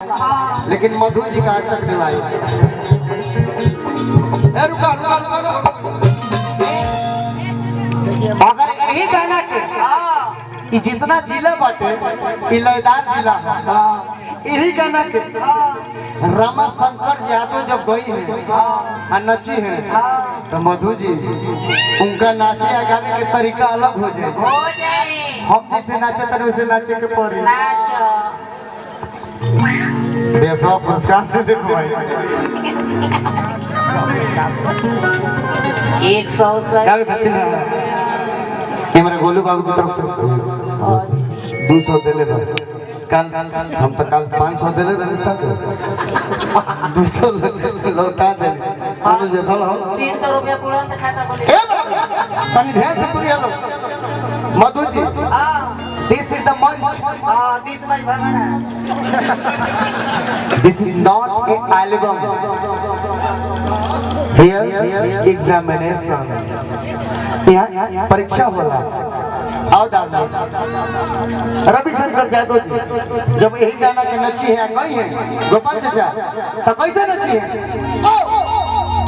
लेकिन मधु जी का आज तक नहीं आई। अगर यही गाना के जितना जिला बाटे लयदार जिला यही गाना के रमा शंकर यादव जब गई है नची है तो मधु जी उनका नाचे या गाने के तरीका अलग हो जाए। हम जैसे नाचे तो वैसे नाचे के पड़े बेसवा पुरस्कार से देखो भाई 100 से क्या खातिर ये मेरे गोलू बाबू की तरफ से 200 दे ले कल हम तो कल 500 दे ले तक 200 लौटा दे हम जो था 300 रुपया पूरा खाता बोले तनी ध्यान से सुनिए लो Madhu ji this is the munch this much भगना this is not an album here examination यहाँ परीक्षा होला और डालना रवि शंकर यादव जी जब यही गाना के नची है गई है गोपाल चाचा तो कैसे नची है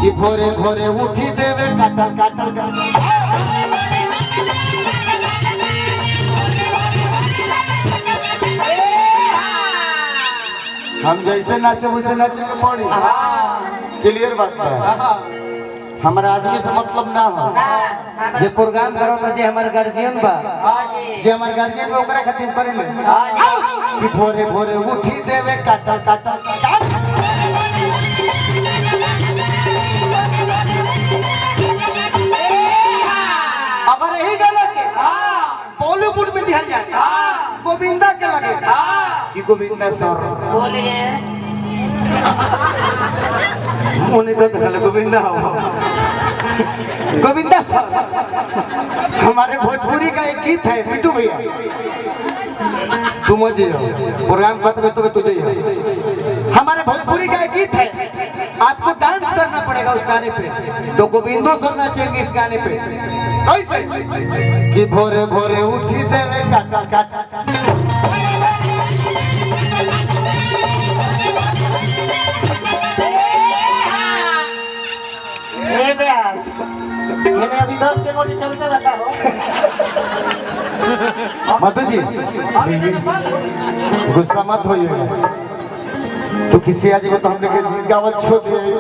कि भोरे भोरे उठी देवे काटल काटल हम जैसे नाचे वैसे नाचे के पड़ी क्लियर बात है। हमारा आदमी से मतलब ना हो जे प्रोग्राम करो ना जे हमारे गार्जियन बा जे हमारे गार्जियन बा ओकरा खातिर करे ले कि भोरे भोरे उठी देवे काटल काटल अगर यही गाना के बॉलीवुड में दिया जाए गोविंदा के लगे कि गोविंदा सर बोलिए उन्हें तो देखा गोविंदा हो गोविंदा सर हमारे भोजपुरी का एक गीत है मिट्टू भैया तुम मुझे प्रोग्राम खत्म तो तुझे हमारे भोजपुरी का एक गीत है आपको डांस करना पड़ेगा उस गाने पे तो गोविंदो सर नाचेंगे इस गाने पे कैसे कि भोरे भोरे उठी देवे काटा काटा मैंने अभी 10 के नोट चलते बताओ मधु जी गुस्सा मत होइए तो किसी आज तो हमने के जीत गावत छोड़ दिए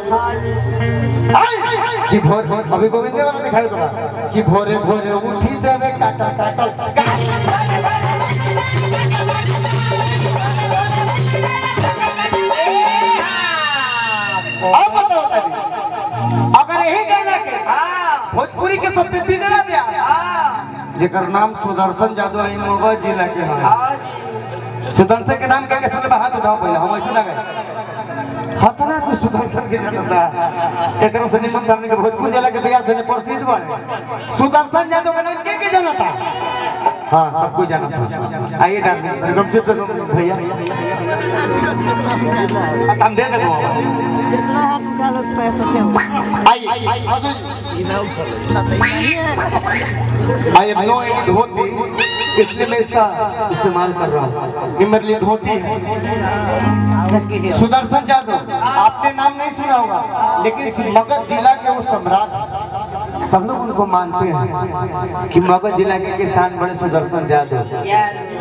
कि भोर अभी गोविंदे वाला दिखाई दो कि भोरे भोरे उठी देवे काटा काटा अब बताओ अगर यही गाना के भोजपुरी के सबसे बिगड़ा ब्यास जेकर नाम सुदर्शन यादव है मोगा जिला के है सुदर्शन के नाम के सुने हाथ उठाओ पहले हम ऐसे ना गए हतना को सुदर्शन के जनता एकरा से निमन हमने के भोजपुर जिला के ब्यास से प्रसिद्ध बने सुदर्शन यादव का नाम के जानता हां सबको जानता आइए डाल गमछे पे भैया हम दे देबो जितना हाथ उठा लो पैसा क्या आई नो एक धोती इसलिए मैं इसका इस्तेमाल कर रहा हूँ ये मेरे लिए धोती है सुदर्शन यादव आपने नाम नहीं सुना होगा लेकिन इस मगध जिला के वो सम्राट सब लोग उनको मानते हैं कि मगध जिला के किसान बड़े सुदर्शन यादव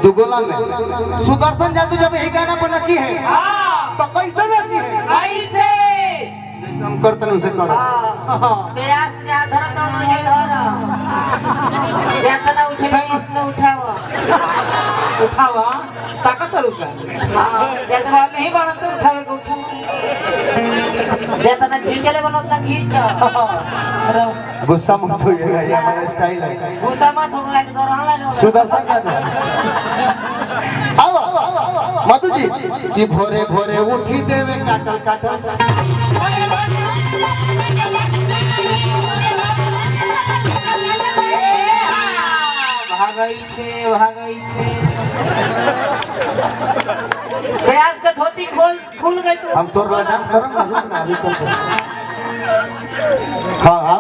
दुगोला में सुदर्शन यादव जब यही गाना पर नची है तो कैसे नची है हम करते उसे करो प्रयास क्या धरता नहीं धरा जितना उठे उतना उठावा उठावा ताकत रुका जितना नहीं बनता उठावे को उठा जितना खींचले बनो उतना खींच गुस्सा मत होइएगा ये हमारा स्टाइल है गुस्सा मत होगा तो दोहरा ला सुदर्शन यादव आओ मधु जी कि भोरे भोरे उठी देवे काटल काटल भागई छे प्रयास का धोती खुल गई तो हम तोर डांस करम ना रुक ना अभी तो हां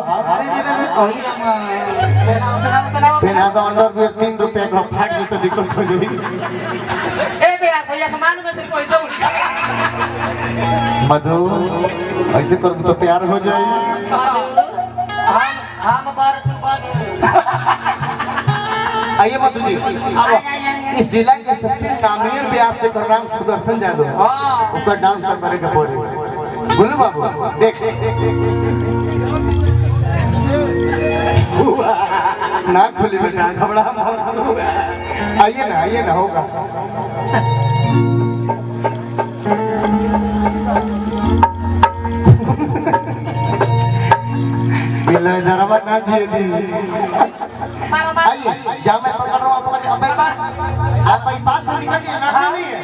पहना तो अंडर 3 रुपए का फाट तो दिक्कत हो जाएगी ए प्रयास भैया सामान में से पैसा उठा मधु ऐसे कर तो प्यार हो जाए। हम बार तू बात आइए मधु जी, इस जिला के सबसे नामी व्यास से कर नाम सुदर्शन यादव है। उसका डांस करे के पड़े। बोलो बाबू देख ना खुली बेटा घबरा मत। आइए ना होगा। बिल्ला जरा ना जिए दी। आइए जा मैं पकड़ रहा हूँ आपको मेरे पास। आप भाई पास से निकलिए ना नहीं है।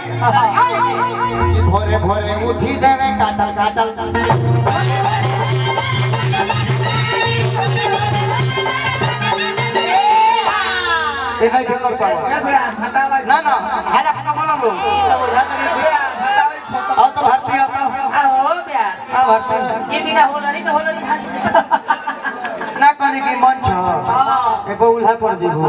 ये भोरे भोरे उठी देवे काटल काटल। ये नहीं कर पाओ। ना ना हाल अपना बोलो लो। आओ तो भारतीय आओ भारतीय। ये बिना होलरी तो होलरी ना करे के मन छ ए बहुला पड़ जेबो।